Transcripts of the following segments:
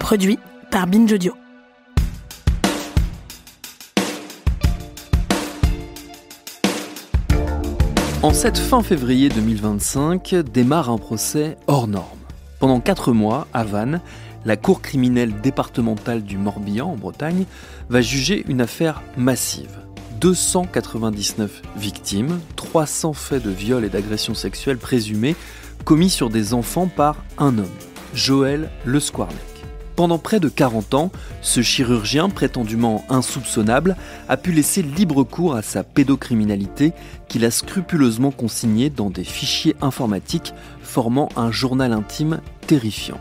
Produit par Binge Audio. En cette fin février 2025, démarre un procès hors norme. Pendant 4 mois, à Vannes, la cour criminelle départementale du Morbihan, en Bretagne, va juger une affaire massive. 299 victimes, 300 faits de viol et d'agression sexuelle présumés commis sur des enfants par un homme, Joël Le Squarnec. Pendant près de 40 ans, ce chirurgien prétendument insoupçonnable a pu laisser libre cours à sa pédocriminalité qu'il a scrupuleusement consignée dans des fichiers informatiques formant un journal intime terrifiant.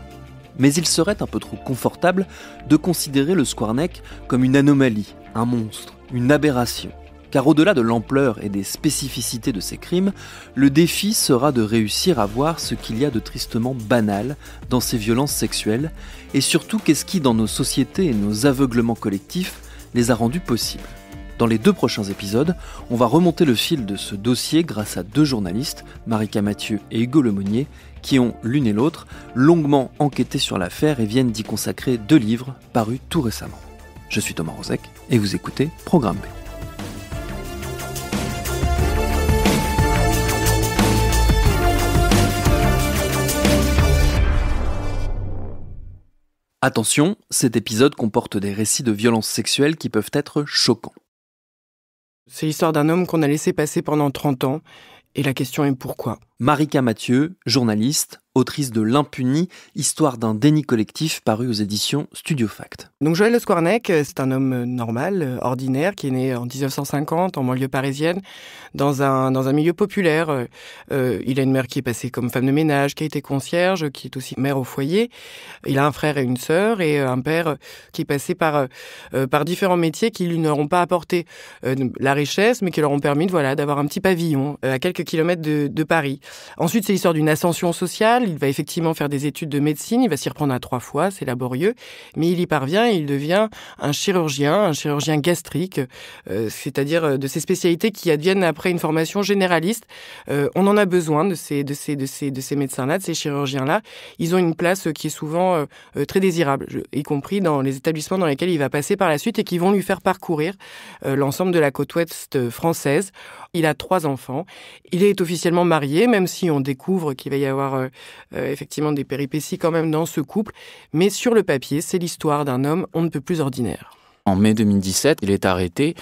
Mais il serait un peu trop confortable de considérer Le Squarnec comme une anomalie, un monstre, une aberration. Car au-delà de l'ampleur et des spécificités de ces crimes, le défi sera de réussir à voir ce qu'il y a de tristement banal dans ces violences sexuelles, et surtout qu'est-ce qui, dans nos sociétés et nos aveuglements collectifs, les a rendus possibles. Dans les 2 prochains épisodes, on va remonter le fil de ce dossier grâce à 2 journalistes, Marika Mathieu et Hugo Lemonnier, qui ont, l'une et l'autre, longuement enquêté sur l'affaire et viennent d'y consacrer 2 livres parus tout récemment. Je suis Thomas Rozek et vous écoutez Programme B. Attention, cet épisode comporte des récits de violences sexuelles qui peuvent être choquants. C'est l'histoire d'un homme qu'on a laissé passer pendant 30 ans, et la question est pourquoi ? Marika Mathieu, journaliste, autrice de L'Impuni, histoire d'un déni collectif paru aux éditions Studio Fact. Donc Joël Le Squarnec, c'est un homme normal, ordinaire, qui est né en 1950 en banlieue parisienne, dans un milieu populaire. Il a une mère qui est passée comme femme de ménage, qui a été concierge, qui est aussi mère au foyer. Il a un frère et une sœur, et un père qui est passé par différents métiers qui lui n'auront pas apporté la richesse, mais qui leur ont permis d'avoir un petit pavillon à quelques kilomètres de Paris. Ensuite, c'est l'histoire d'une ascension sociale. Il va effectivement faire des études de médecine. Il va s'y reprendre à 3 fois. C'est laborieux. Mais il y parvient et il devient un chirurgien gastrique. C'est-à-dire de ces spécialités qui adviennent après une formation généraliste. On en a besoin de ces médecins-là, de ces chirurgiens-là. Ils ont une place qui est souvent très désirable, y compris dans les établissements dans lesquels il va passer par la suite et qui vont lui faire parcourir l'ensemble de la côte ouest française. Il a 3 enfants. Il est officiellement marié, même si on découvre qu'il va y avoir effectivement des péripéties quand même dans ce couple. Mais sur le papier, c'est l'histoire d'un homme on ne peut plus ordinaire. En mai 2017, il est arrêté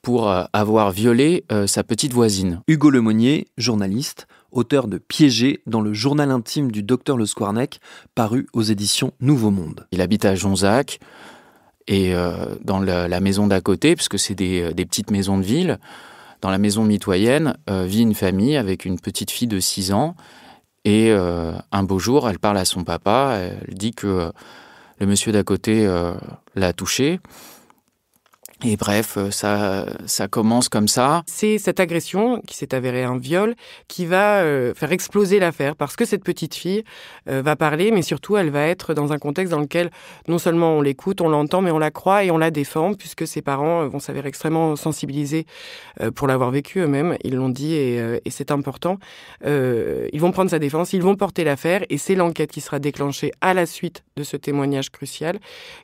pour avoir violé sa petite voisine. Hugo Lemonnier, journaliste, auteur de Piégé dans le journal intime du docteur Le Squarnec, paru aux éditions Nouveau Monde. Il habite à Jonzac et dans la maison d'à côté, puisque c'est des petites maisons de ville. Dans la maison mitoyenne, vit une famille avec une petite fille de 6 ans. Et un beau jour, elle parle à son papa. Elle dit que le monsieur d'à côté l'a touchée. Et bref, ça commence comme ça. C'est cette agression, qui s'est avérée un viol, qui va faire exploser l'affaire. Parce que cette petite fille va parler, mais surtout, elle va être dans un contexte dans lequel non seulement on l'écoute, on l'entend, mais on la croit et on la défend, puisque ses parents vont s'avérer extrêmement sensibilisés pour l'avoir vécu eux-mêmes. Ils l'ont dit et c'est important. Ils vont prendre sa défense, ils vont porter l'affaire, et c'est l'enquête qui sera déclenchée à la suite de ce témoignage crucial,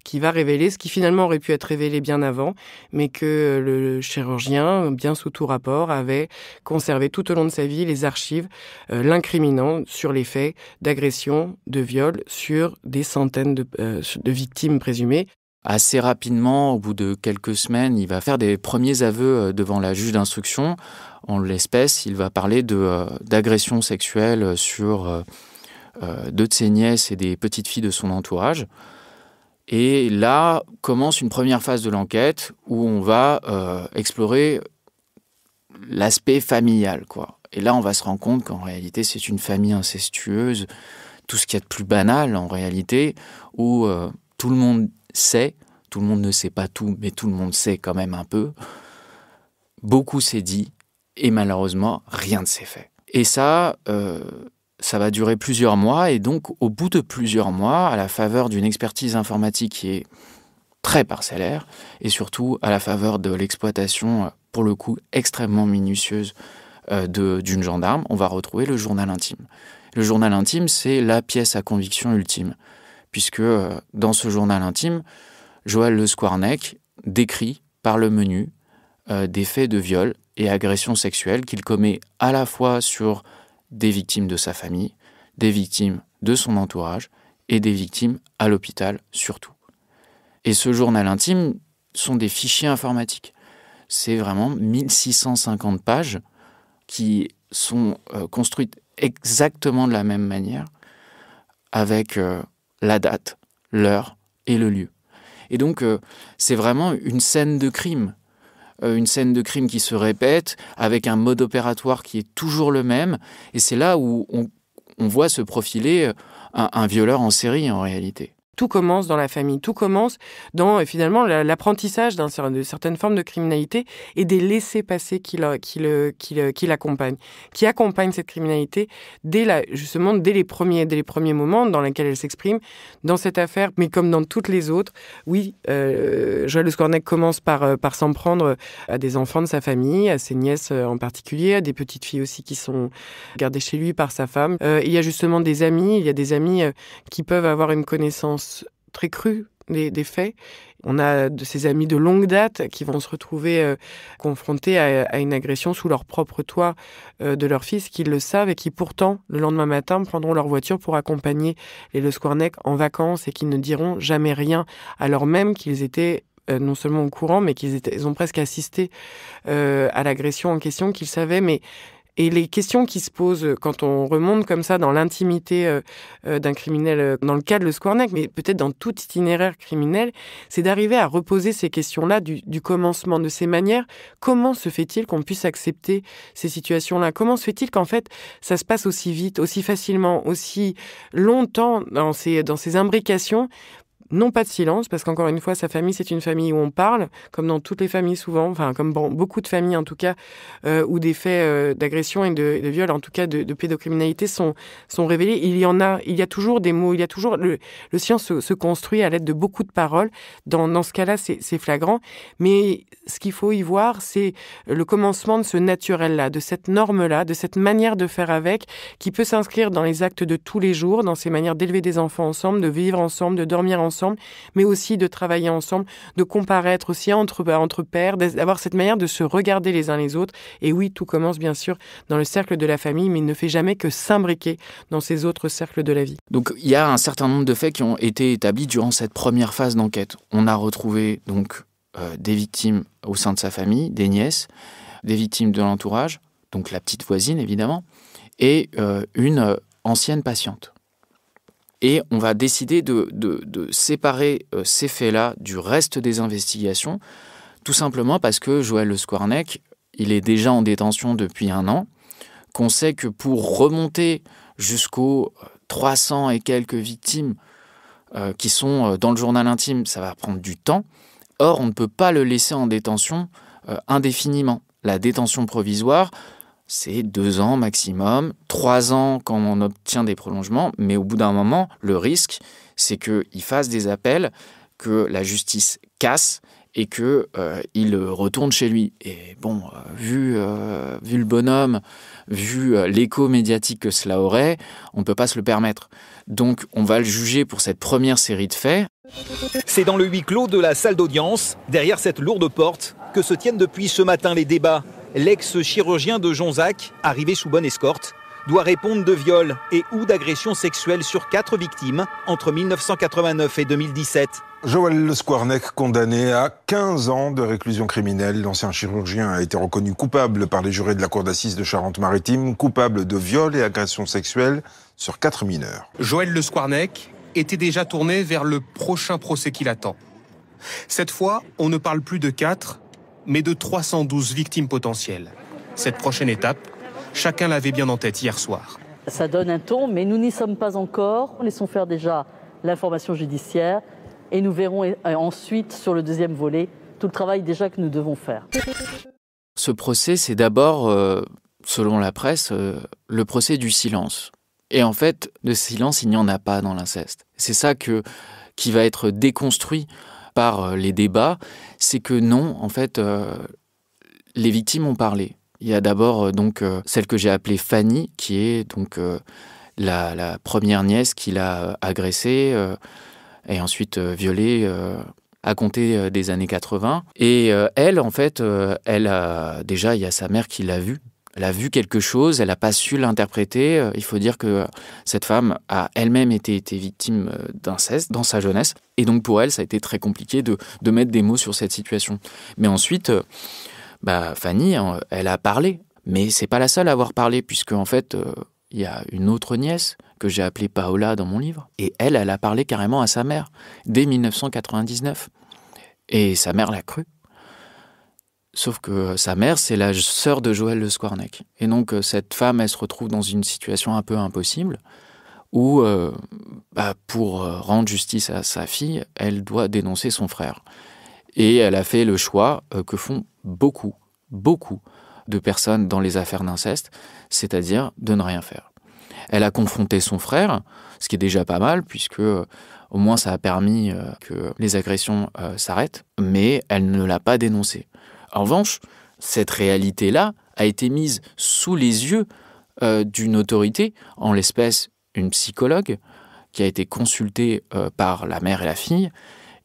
qui va révéler ce qui finalement aurait pu être révélé bien avant, mais que le chirurgien, bien sous tout rapport, avait conservé tout au long de sa vie les archives l'incriminant sur les faits d'agression, de viol sur des centaines de victimes présumées. Assez rapidement, au bout de quelques semaines, il va faire des premiers aveux devant la juge d'instruction. En l'espèce, il va parler d'agression sexuelle sur 2 de ses nièces et des petites filles de son entourage. Et là commence une première phase de l'enquête où on va explorer l'aspect familial, quoi. Et là, on va se rendre compte qu'en réalité, c'est une famille incestueuse, tout ce qu'il y a de plus banal en réalité, où tout le monde sait, tout le monde ne sait pas tout, mais tout le monde sait quand même un peu. Beaucoup s'est dit, et malheureusement, rien ne s'est fait. Et ça va durer plusieurs mois, et donc au bout de plusieurs mois, à la faveur d'une expertise informatique qui est très parcellaire, et surtout à la faveur de l'exploitation, pour le coup, extrêmement minutieuse d'une gendarme, on va retrouver le journal intime. Le journal intime, c'est la pièce à conviction ultime, puisque dans ce journal intime, Joël Le Squarnec décrit par le menu des faits de viol et agression sexuelle qu'il commet à la fois sur des victimes de sa famille, des victimes de son entourage et des victimes à l'hôpital surtout. Et ce journal intime sont des fichiers informatiques. C'est vraiment 1650 pages qui sont construites exactement de la même manière, avec la date, l'heure et le lieu. Et donc, c'est vraiment une scène de crime. Une scène de crime qui se répète, avec un mode opératoire qui est toujours le même. Et c'est là où on voit se profiler un violeur en série, en réalité. Tout commence dans la famille, tout commence dans finalement l'apprentissage de certaines formes de criminalité et des laissez-passer qui l'accompagnent, qui accompagnent cette criminalité dès les premiers moments dans lesquels elle s'exprime dans cette affaire, mais comme dans toutes les autres. Oui, Joël Le Squarnec commence par s'en prendre à des enfants de sa famille, à ses nièces en particulier, à des petites filles aussi qui sont gardées chez lui par sa femme. Il y a justement des amis, qui peuvent avoir une connaissance très crue des faits. On a de ces amis de longue date qui vont se retrouver confrontés à une agression sous leur propre toit de leur fils, qui le savent et qui pourtant, le lendemain matin, prendront leur voiture pour accompagner les Le Squarnec en vacances et qui ne diront jamais rien, alors même qu'ils étaient non seulement au courant, mais ils ont presque assisté à l'agression en question, qu'ils savaient, mais... Et les questions qui se posent quand on remonte comme ça dans l'intimité d'un criminel, dans le cas de Le Squarnec, mais peut-être dans tout itinéraire criminel, c'est d'arriver à reposer ces questions-là du commencement, de ces manières. Comment se fait-il qu'on puisse accepter ces situations-là ? Comment se fait-il qu'en fait, ça se passe aussi vite, aussi facilement, aussi longtemps dans ces imbrications ? Non pas de silence, parce qu'encore une fois, sa famille, c'est une famille où on parle, comme dans toutes les familles souvent, enfin comme dans beaucoup de familles en tout cas, où des faits d'agression et de viol, en tout cas de pédocriminalité, sont révélés. Il y a toujours des mots, il y a toujours le silence se construit à l'aide de beaucoup de paroles. Dans ce cas-là, c'est flagrant. Mais ce qu'il faut y voir, c'est le commencement de ce naturel-là, de cette norme-là, de cette manière de faire avec, qui peut s'inscrire dans les actes de tous les jours, dans ces manières d'élever des enfants ensemble, de vivre ensemble, de dormir ensemble, mais aussi de travailler ensemble, de comparaître aussi entre pairs, d'avoir cette manière de se regarder les uns les autres. Et oui, tout commence bien sûr dans le cercle de la famille, mais il ne fait jamais que s'imbriquer dans ces autres cercles de la vie. Donc il y a un certain nombre de faits qui ont été établis durant cette première phase d'enquête. On a retrouvé donc des victimes au sein de sa famille, des nièces, des victimes de l'entourage, donc la petite voisine évidemment, et une ancienne patiente. Et on va décider de séparer ces faits-là du reste des investigations, tout simplement parce que Joël Le Squarnec, il est déjà en détention depuis 1 an, qu'on sait que pour remonter jusqu'aux 300 et quelques victimes qui sont dans le journal intime, ça va prendre du temps. Or, on ne peut pas le laisser en détention indéfiniment. La détention provisoire, c'est 2 ans maximum, 3 ans quand on obtient des prolongements, mais au bout d'un moment, le risque, c'est qu'il fasse des appels, que la justice casse et qu'il retourne chez lui. Et bon, vu le bonhomme, vu l'écho médiatique que cela aurait, on ne peut pas se le permettre. Donc, on va le juger pour cette première série de faits. C'est dans le huis clos de la salle d'audience, derrière cette lourde porte, que se tiennent depuis ce matin les débats. L'ex-chirurgien de Jonzac, arrivé sous bonne escorte, doit répondre de viol et ou d'agression sexuelle sur 4 victimes entre 1989 et 2017. Joël Le Squarnec, condamné à 15 ans de réclusion criminelle. L'ancien chirurgien a été reconnu coupable par les jurés de la cour d'assises de Charente-Maritime, coupable de viol et agression sexuelle sur 4 mineurs. Joël Le Squarnec était déjà tourné vers le prochain procès qui l'attend. Cette fois, on ne parle plus de 4, mais de 312 victimes potentielles. Cette prochaine étape, chacun l'avait bien en tête hier soir. Ça donne un ton, mais nous n'y sommes pas encore. Laissons faire déjà l'information judiciaire et nous verrons ensuite, sur le deuxième volet, tout le travail déjà que nous devons faire. Ce procès, c'est d'abord, selon la presse, le procès du silence. Et en fait, de silence, il n'y en a pas dans l'inceste. C'est ça qui va être déconstruit par les débats, c'est que non, en fait, les victimes ont parlé. Il y a d'abord donc celle que j'ai appelée Fanny, qui est donc la première nièce qui l'a agressée. et ensuite violée à compter des années 80. Et elle, en fait, déjà, il y a sa mère qui l'a vue. Elle a vu quelque chose, elle n'a pas su l'interpréter. Il faut dire que cette femme a elle-même été victime d'inceste dans sa jeunesse. Et donc pour elle, ça a été très compliqué de mettre des mots sur cette situation. Mais ensuite, Fanny, elle a parlé. Mais c'est pas la seule à avoir parlé, puisque en fait, il y a une autre nièce que j'ai appelée Paola dans mon livre. Et elle a parlé carrément à sa mère, dès 1999. Et sa mère l'a cru. Sauf que sa mère, c'est la sœur de Joël Le Squarnec. Et donc, cette femme, elle se retrouve dans une situation un peu impossible où, pour rendre justice à sa fille, elle doit dénoncer son frère. Et elle a fait le choix que font beaucoup de personnes dans les affaires d'inceste, c'est-à-dire de ne rien faire. Elle a confronté son frère, ce qui est déjà pas mal, puisque au moins ça a permis que les agressions s'arrêtent, mais elle ne l'a pas dénoncé. En revanche, cette réalité-là a été mise sous les yeux d'une autorité, en l'espèce une psychologue, qui a été consultée par la mère et la fille,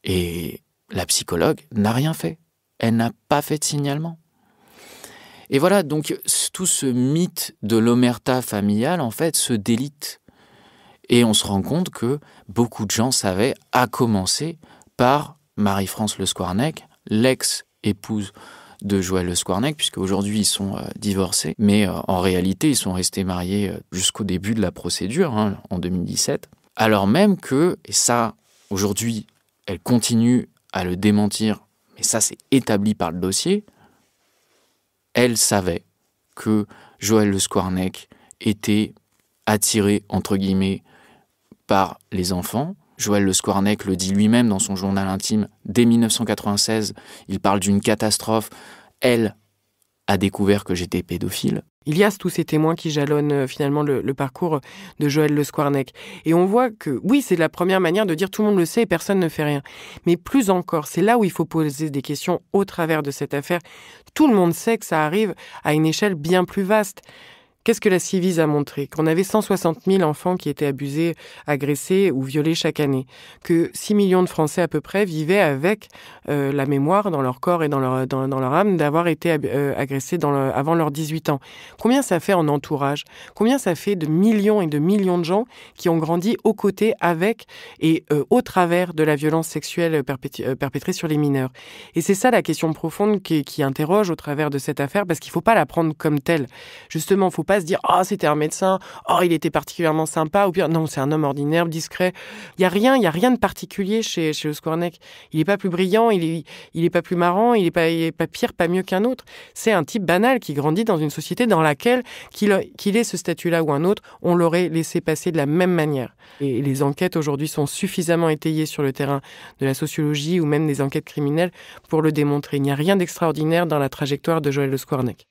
et la psychologue n'a rien fait. Elle n'a pas fait de signalement. Et voilà, donc tout ce mythe de l'omerta familiale, en fait, se délite. Et on se rend compte que beaucoup de gens savaient, à commencer par Marie-France Le Squarnec, l'ex-épouse de Joël Le Squarnec, puisque aujourd'hui ils sont divorcés, mais en réalité ils sont restés mariés jusqu'au début de la procédure, en 2017, alors même que, et ça aujourd'hui elle continue à le démentir, mais ça c'est établi par le dossier, elle savait que Joël Le Squarnec était attiré, entre guillemets, par les enfants. Joël Le Squarnec le dit lui-même dans son journal intime. Dès 1996, il parle d'une catastrophe. Elle a découvert que j'étais pédophile. Il y a tous ces témoins qui jalonnent finalement le parcours de Joël Le Squarnec. Et on voit que, oui, c'est la première manière de dire tout le monde le sait et personne ne fait rien. Mais plus encore, c'est là où il faut poser des questions au travers de cette affaire. Tout le monde sait que ça arrive à une échelle bien plus vaste. Qu'est-ce que la Ciivise a montré? Qu'on avait 160 000 enfants qui étaient abusés, agressés ou violés chaque année. Que 6 millions de Français à peu près vivaient avec la mémoire dans leur corps et dans leur âme d'avoir été agressés avant leurs 18 ans. Combien ça fait en entourage? Combien ça fait de millions et de millions de gens qui ont grandi aux côtés avec et au travers de la violence sexuelle perpétrée sur les mineurs? Et c'est ça la question profonde qui interroge au travers de cette affaire, parce qu'il ne faut pas la prendre comme telle. Justement, il ne faut pas se dire « Oh, c'était un médecin, oh, il était particulièrement sympa », ou bien « Non, c'est un homme ordinaire, discret ». Il y a rien de particulier chez Le Squarnec. Il n'est pas plus brillant, il est pas plus marrant, il est pas pire, pas mieux qu'un autre. C'est un type banal qui grandit dans une société dans laquelle, qu'il ait ce statut-là ou un autre, on l'aurait laissé passer de la même manière. Et les enquêtes aujourd'hui sont suffisamment étayées sur le terrain de la sociologie ou même des enquêtes criminelles pour le démontrer. Il n'y a rien d'extraordinaire dans la trajectoire de Joël Le Squarnec.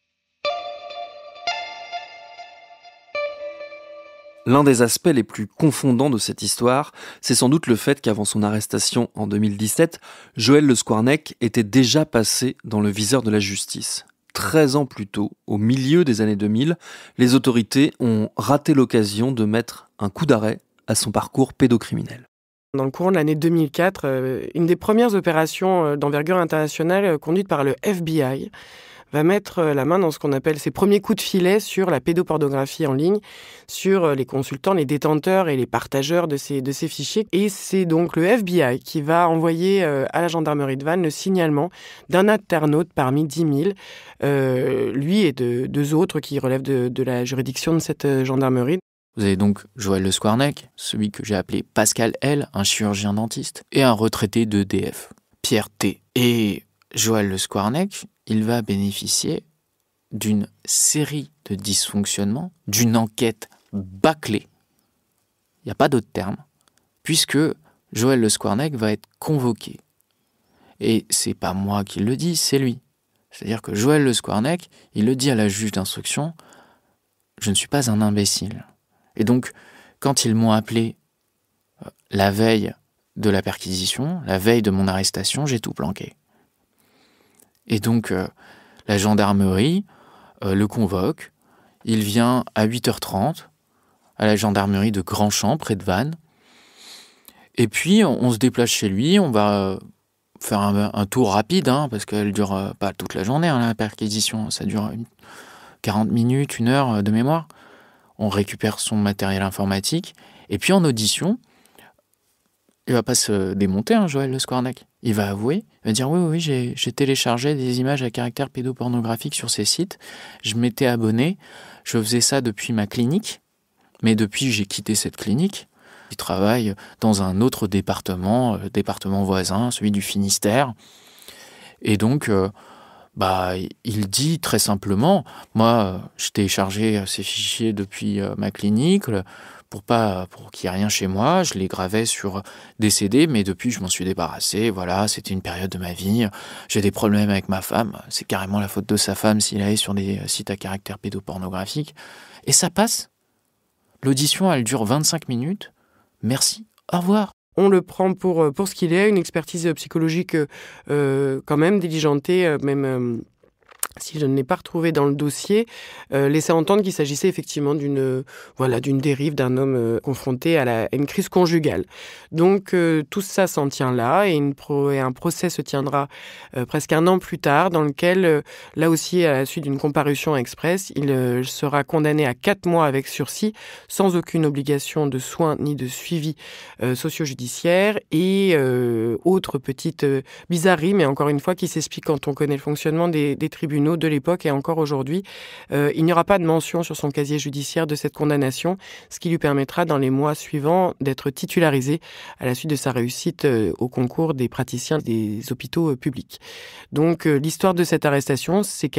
L'un des aspects les plus confondants de cette histoire, c'est sans doute le fait qu'avant son arrestation en 2017, Joël Le Squarnec était déjà passé dans le viseur de la justice. 13 ans plus tôt, au milieu des années 2000, les autorités ont raté l'occasion de mettre un coup d'arrêt à son parcours pédocriminel. Dans le courant de l'année 2004, une des premières opérations d'envergure internationale conduite par le FBI va mettre la main dans ce qu'on appelle ses premiers coups de filet sur la pédopornographie en ligne, sur les consultants, les détenteurs et les partageurs de ces fichiers. Et c'est donc le FBI qui va envoyer à la gendarmerie de Vannes le signalement d'un internaute parmi 10 000, lui et de 2 autres qui relèvent de la juridiction de cette gendarmerie. Vous avez donc Joël Le Squarnec, celui que j'ai appelé Pascal L, un chirurgien dentiste, et un retraité d'EDF, Pierre T. Et Joël Le Squarnec, il va bénéficier d'une série de dysfonctionnements, d'une enquête bâclée, il n'y a pas d'autre terme, puisque Joël Le Squarnec va être convoqué. Et c'est pas moi qui le dis, c'est lui. C'est-à-dire que Joël Le Squarnec, il le dit à la juge d'instruction, je ne suis pas un imbécile. Et donc, quand ils m'ont appelé la veille de la perquisition, la veille de mon arrestation, j'ai tout planqué. Et donc, la gendarmerie le convoque. Il vient à 8h30 à la gendarmerie de Grandchamp, près de Vannes. Et puis, on se déplace chez lui, on va faire un tour rapide, parce qu'elle dure pas toute la journée, la perquisition. Ça dure 40 minutes, 1 heure de mémoire. On récupère son matériel informatique. Et puis, en audition, il va pas se démonter, Joël Le Squarnec. Il va avouer, il va dire oui, j'ai téléchargé des images à caractère pédopornographique sur ces sites. Je m'étais abonné, je faisais ça depuis ma clinique, mais depuis j'ai quitté cette clinique. Il travaille dans un autre département voisin, celui du Finistère. Et donc, il dit très simplement, moi, je téléchargeais ces fichiers depuis ma clinique pour qu'il n'y ait rien chez moi. Je les gravais sur des CD, mais depuis, je m'en suis débarrassé. Voilà, c'était une période de ma vie. J'ai des problèmes avec ma femme. C'est carrément la faute de sa femme s'il allait sur des sites à caractère pédopornographique. Et ça passe. L'audition, elle dure 25 minutes. Merci, au revoir. On le prend pour ce qu'il est, une expertise psychologique quand même diligentée, même si je ne l'ai pas retrouvé dans le dossier, laissait entendre qu'il s'agissait effectivement d'une dérive d'un homme confronté à une crise conjugale. Donc tout ça s'en tient là, et un procès se tiendra presque 1 an plus tard, dans lequel, là aussi à la suite d'une comparution express, il sera condamné à 4 mois avec sursis, sans aucune obligation de soins ni de suivi socio-judiciaire, et autre petite bizarrerie, mais encore une fois qui s'explique quand on connaît le fonctionnement des tribunaux de l'époque et encore aujourd'hui, il n'y aura pas de mention sur son casier judiciaire de cette condamnation, ce qui lui permettra dans les mois suivants d'être titularisé à la suite de sa réussite au concours des praticiens des hôpitaux publics. Donc l'histoire de cette arrestation, c'est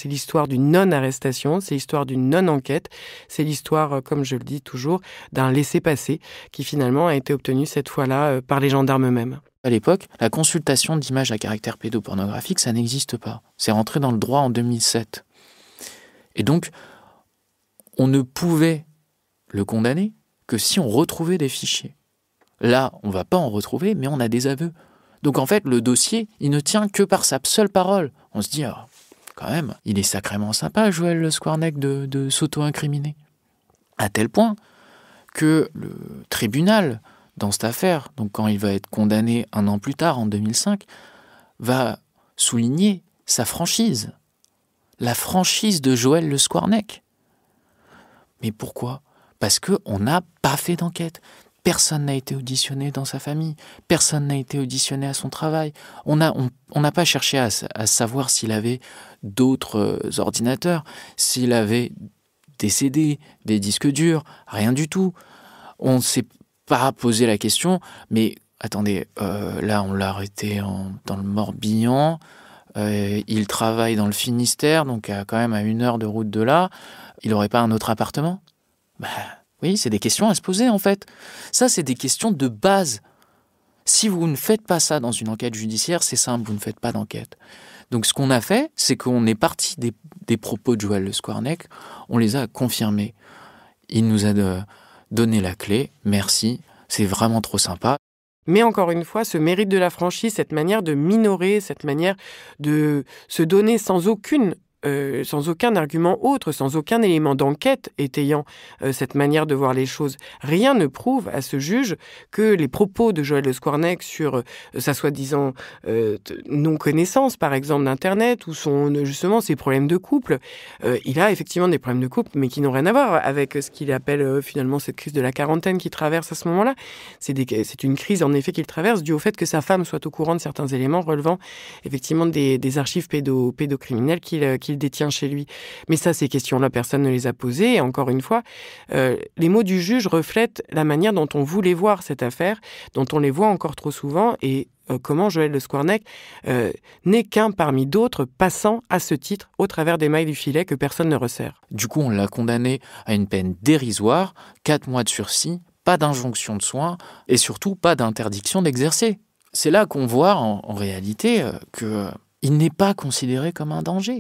l'histoire d'une non-arrestation, c'est l'histoire d'une non-enquête, c'est l'histoire, comme je le dis toujours, d'un laissez-passer qui finalement a été obtenu cette fois-là par les gendarmes eux-mêmes. À l'époque, la consultation d'images à caractère pédopornographique, ça n'existe pas. C'est rentré dans le droit en 2007. Et donc, on ne pouvait le condamner que si on retrouvait des fichiers. Là, on ne va pas en retrouver, mais on a des aveux. Donc en fait, le dossier, il ne tient que par sa seule parole. On se dit, quand même, il est sacrément sympa, Joël Le Squarnec, de s'auto-incriminer. À tel point que le tribunal, dans cette affaire, donc quand il va être condamné 1 an plus tard, en 2005, va souligner sa franchise. La franchise de Joël Le Squarnec. Mais pourquoi ? Parce qu'on n'a pas fait d'enquête. Personne n'a été auditionné dans sa famille. Personne n'a été auditionné à son travail. On n'a pas cherché à savoir s'il avait d'autres ordinateurs, s'il avait des CD, des disques durs, rien du tout. On ne s'est pas posé la question, mais attendez, là on l'a arrêté dans le Morbihan, il travaille dans le Finistère, donc quand même à 1 heure de route de là, il n'aurait pas un autre appartement ? Oui, c'est des questions à se poser en fait. Ça, c'est des questions de base. Si vous ne faites pas ça dans une enquête judiciaire, c'est simple, vous ne faites pas d'enquête. Donc ce qu'on a fait, c'est qu'on est parti des propos de Joël Le Squarnec, on les a confirmés. Il nous a donné la clé, merci, c'est vraiment trop sympa. Mais encore une fois, ce mérite de la franchise, cette manière de minorer, cette manière de se donner sans aucun argument autre, sans aucun élément d'enquête étayant cette manière de voir les choses. Rien ne prouve à ce juge que les propos de Joël Le Squarnec sur sa soi-disant non-connaissance, par exemple, d'Internet, ou justement ses problèmes de couple. Il a effectivement des problèmes de couple, mais qui n'ont rien à voir avec ce qu'il appelle finalement cette crise de la quarantaine qu'il traverse à ce moment-là. C'est une crise, en effet, qu'il traverse due au fait que sa femme soit au courant de certains éléments relevant effectivement des archives pédocriminelles qu'il détient chez lui. Mais ça, ces questions-là, personne ne les a posées. Et encore une fois, les mots du juge reflètent la manière dont on voulait voir cette affaire, dont on les voit encore trop souvent, et comment Joël Le Squarnec n'est qu'un parmi d'autres passant à ce titre au travers des mailles du filet que personne ne resserre. Du coup, on l'a condamné à une peine dérisoire, 4 mois de sursis, pas d'injonction de soins et surtout pas d'interdiction d'exercer. C'est là qu'on voit en réalité qu'il n'est pas considéré comme un danger.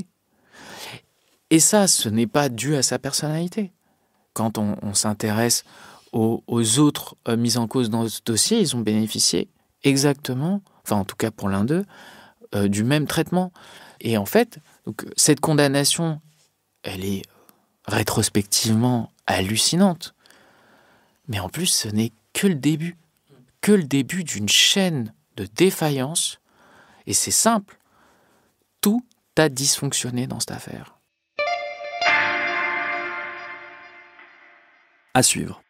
Et ça, ce n'est pas dû à sa personnalité. Quand on s'intéresse aux autres mises en cause dans ce dossier, ils ont bénéficié exactement, enfin en tout cas pour l'un d'eux, du même traitement. Et en fait, donc, cette condamnation, elle est rétrospectivement hallucinante. Mais en plus, ce n'est que le début. que le début d'une chaîne de défaillance. Et c'est simple, tout a dysfonctionné dans cette affaire. À suivre.